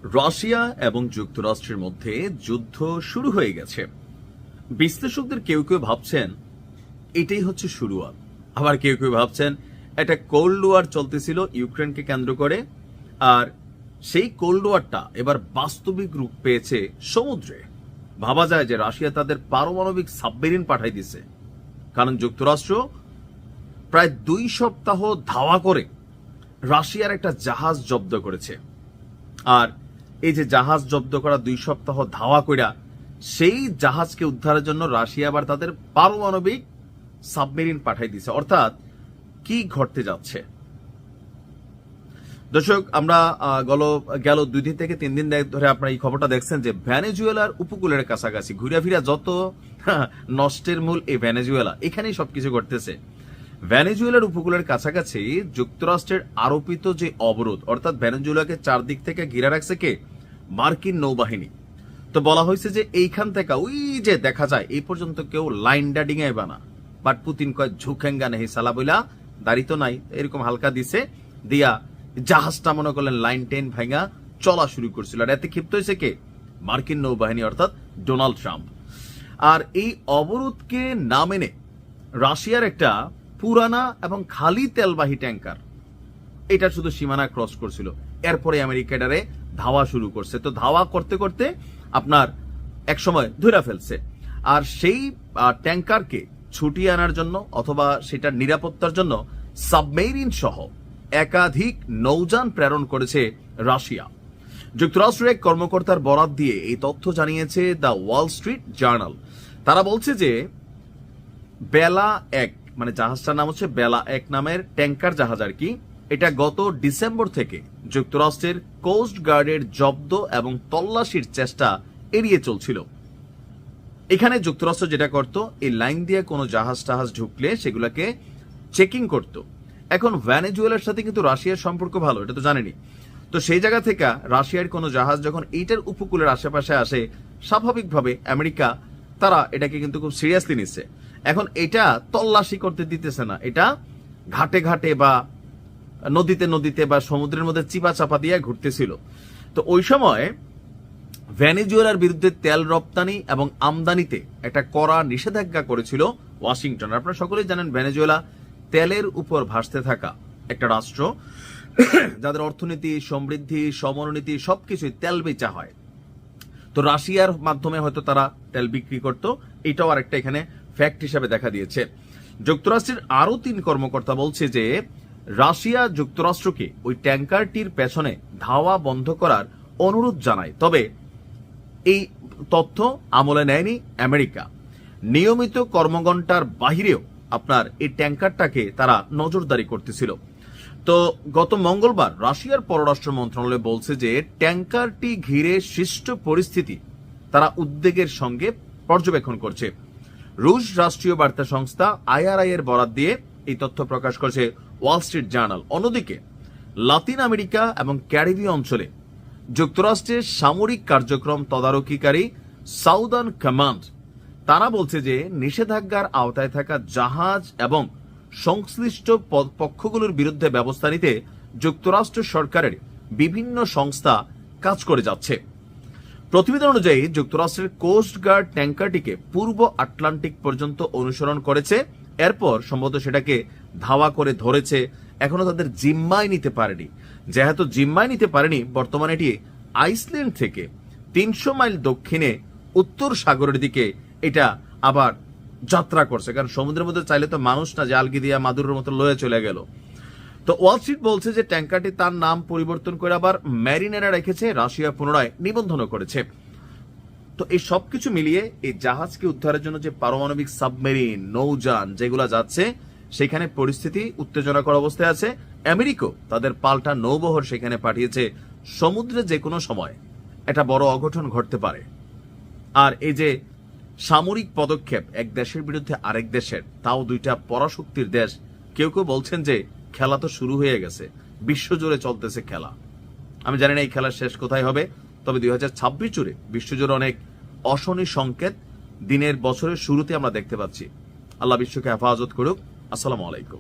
Russia এবং যুক্তরাষ্ট্রের মধ্যে যুদ্ধ শুরু হয়ে গেছে। বিশ্লেষকদের কেউ কেউ ভাবছেন এটাই হচ্ছে শুরুয়াত, আবার কেউ কেউ ভাবছেন একটা কোল্ড ওয়ার চলতেছিল ইউক্রেনকে কেন্দ্র করে, আর সেই কোল্ড ওয়ারটা এবার বাস্তবিক রূপ পেয়েছে সমুদ্রে। ভাবা যায় যে রাশিয়া তাদের পারমাণবিক সাবমেরিন পাঠাই দিছে, কারণ যুক্তরাষ্ট্র প্রায় 2 সপ্তাহ ধাওয়া করে রাশিয়ার একটা জাহাজ জব্দ করেছে। আর এই যে জাহাজ জব্দ করা 2 সপ্তাহ ধাওয়া কইরা সেই জাহাজকে উদ্ধারের জন্য রাশিয়া আবার তাদের পারমাণবিক সাবমেরিন পাঠাই দিছে। অর্থাৎ কি ঘটতে যাচ্ছে দর্শক, আমরা গেল 2 দিন থেকে 3 দিন ধরে আপনারা এই খবরটা দেখছেন যে ভেনেজুয়েলার উপকূলের কাছাকাছি ঘুরে ফিরা যত নষ্টের মূল এই ভেনেজুয়েলা, এখানেই সবকিছু ঘটতেছে। ভেনেজুয়েলার উপকূলের কাছাকাছি যুক্তরাষ্ট্রের আরোপিত যে অবরোধ, অর্থাৎ ভেনেজুয়েলাকে চারদিক থেকে ঘিরে রাখছে কে? মার্কিন নৌবাহিনী। তো বলা হয়েছে যে এইখান থেকে ওই যে দেখা যায় এই পর্যন্ত কেউ লাইনটা ডিঙাইবা না, বাট পুতিন কয় ঝুঁকেঙ্গা নেই সালা বইলা, দাড়ি তো নাই, এরকম হালকা দিছে দিয়া জাহাজটা মনে করলেন লাইন টেন ভাঙা চলা শুরু করছিল। আর এতে ক্ষিপ্ত হয়েছে কে? মার্কিন নৌবাহিনী, অর্থাৎ ডোনাল্ড ট্রাম্প। আর এই অবরোধকে না মেনে রাশিয়ার একটা পুরানা এবং খালি তেলবাহী ট্যাঙ্কার এটা শুধু সীমানা ক্রস করছিল, এরপরে আমেরিকা এটারে ধাওয়া শুরু করছে। তো ধাওয়া করতে করতে আপনার এক সময় ধরে ফেলছে। আর সেই ট্যাঙ্কারকে ছুটিয়ে আনার জন্য অথবা সেটার নিরাপত্তার জন্য সাবমেরিন সহ একাধিক নৌযান প্রেরণ করেছে রাশিয়া। যুক্তরাষ্ট্রের এক কর্মকর্তার বরাত দিয়ে এই তথ্য জানিয়েছে দ্য ওয়াল স্ট্রিট জার্নাল। তারা বলছে যে বেলা 1, মানে জাহাজটার নাম হচ্ছে বেলা 1 নামের ট্যাঙ্কার জাহাজ আর কি, এটা গত ডিসেম্বর থেকে যুক্তরাষ্ট্রের কোস্ট গার্ডের জব্দ এবং তল্লাশির চেষ্টা এড়িয়ে চলছিল। এখানে যুক্তরাষ্ট্র যেটা করত, এই লাইন দিয়ে কোনো জাহাজ টাহাজ ঢুকলে সেগুলোকে চেকিং করত। এখন ভেনেজুয়েলার সাথে কিন্তু রাশিয়ার সম্পর্ক ভালো, এটা তো জানেনি। তো সেই জায়গা থেকে রাশিয়ার কোনো জাহাজ যখন এইটার উপকূলের আশেপাশে আসে, স্বাভাবিকভাবে আমেরিকা তারা এটাকে কিন্তু খুব সিরিয়াসলি নিচ্ছে। এখন এটা তল্লাশি করতে দিতেছে না, এটা ঘাটে ঘাটে বা নদীতে নদীতে বা সমুদ্রের মধ্যে চিপা চাপা দিয়ে ঘুরতেছিল। তো ওই সময় ভেনেজুয়েলার বিরুদ্ধে তেল রপ্তানি এবং আমদানিতে একটা কড়া নিষেধাজ্ঞা করেছিল ওয়াশিংটন। আপনারা সকলেই জানেন ভেনেজুয়েলা তেলের উপর ভাসতে থাকা একটা রাষ্ট্র, যাদের অর্থনীতি, সমৃদ্ধি, সমরনীতি সবকিছুই তেল বেচা হয়। তো রাশিয়ার মাধ্যমে হয়তো তারা তেল বিক্রি করত, এটাও আরেকটা এখানে ফ্যাক্ট হিসাবে দেখা দিয়েছে। যুক্তরাষ্ট্রের আরো 3 কর্মকর্তা বলছে যে রাশিয়া যুক্তরাষ্ট্রকে ওই ট্যাঙ্কারটির পেছনে ধাওয়া বন্ধ করার অনুরোধ জানায়, তবে এই তথ্য আমলে নেয়নি আমেরিকা। নিয়মিত কর্মঘণ্টার বাহিরেও আপনার এই ট্যাঙ্কারটাকে তারা নজরদারি করতেছিল। তো গত মঙ্গলবার রাশিয়ার পররাষ্ট্র মন্ত্রণালয় বলছে যে ট্যাঙ্কারটি ঘিরে সৃষ্ট পরিস্থিতি তারা উদ্বেগের সঙ্গে পর্যবেক্ষণ করছে। রুশ রাষ্ট্রীয় বার্তা সংস্থা IRI এর বরাত দিয়ে এই তথ্য প্রকাশ করেছে ওয়াল স্ট্রিট জার্নাল। অন্যদিকে লাতিন আমেরিকা এবং ক্যারিবীয় অঞ্চলে যুক্তরাষ্ট্রের সামরিক কার্যক্রম তদারকিকারী সাউদার্ন কমান্ড তারা বলছে যে নিষেধাজ্ঞার আওতায় থাকা জাহাজ এবং সংশ্লিষ্ট পক্ষগুলোর বিরুদ্ধে ব্যবস্থা নিতে যুক্তরাষ্ট্র সরকারের বিভিন্ন সংস্থা কাজ করে যাচ্ছে। প্রতিবেদন অনুযায়ী যুক্তরাষ্ট্রের কোস্ট গার্ড ট্যাঙ্কারটিকে পূর্ব আটলান্টিক পর্যন্ত অনুসরণ করেছে, এরপর সম্ভবত সেটাকে ধাওয়া করে ধরেছে। এখনো তাদের জিম্মায় নিতে পারেনি। যেহেতু জিম্মায় নিতে পারেনি, বর্তমানে এটি আইসল্যান্ড থেকে 300 মাইল দক্ষিণে উত্তর সাগরের দিকে এটা আবার যাত্রা করছে, কারণ সমুদ্রের মধ্যে চাইলে তো মানুষ না যে আলগি দিয়া মাদুরের মতো লয়ে চলে গেল। তো ওয়াল স্ট্রিট বলছে যে ট্যাঙ্কারটি তার নাম পরিবর্তন করে আবার ম্যারিনেরা রেখেছে, রাশিয়া পুনরায় নিবন্ধনও করেছে। তো এই সবকিছু মিলিয়ে এই জাহাজকে উদ্ধারের জন্য যে পারমাণবিক সাবমেরিন, নৌযান যেগুলা যাচ্ছে, সেখানে পরিস্থিতি উত্তেজনাকর অবস্থায় আছে। আমেরিকা তাদের পাল্টা নৌবহর সেখানে পাঠিয়েছে। সমুদ্রে যে কোনো সময় একটা বড় অঘটন ঘটতে পারে। আর এই যে সামরিক পদক্ষেপ এক দেশের বিরুদ্ধে আরেক দেশের, তাও 2টা পরাশক্তির দেশ, কেউ কেউ বলছেন যে খেলা তো শুরু হয়ে গেছে, বিশ্বজুড়ে চলতেছে খেলা। আমি জানি না এই খেলার শেষ কোথায় হবে, তবে 2026 জুড়ে বিশ্বজুড়ে অনেক অশনি সংকেত দিনের বছরের শুরুতে আমরা দেখতে পাচ্ছি। আল্লাহ বিশ্বকে হেফাজত করুক। আসসালামু আলাইকুম।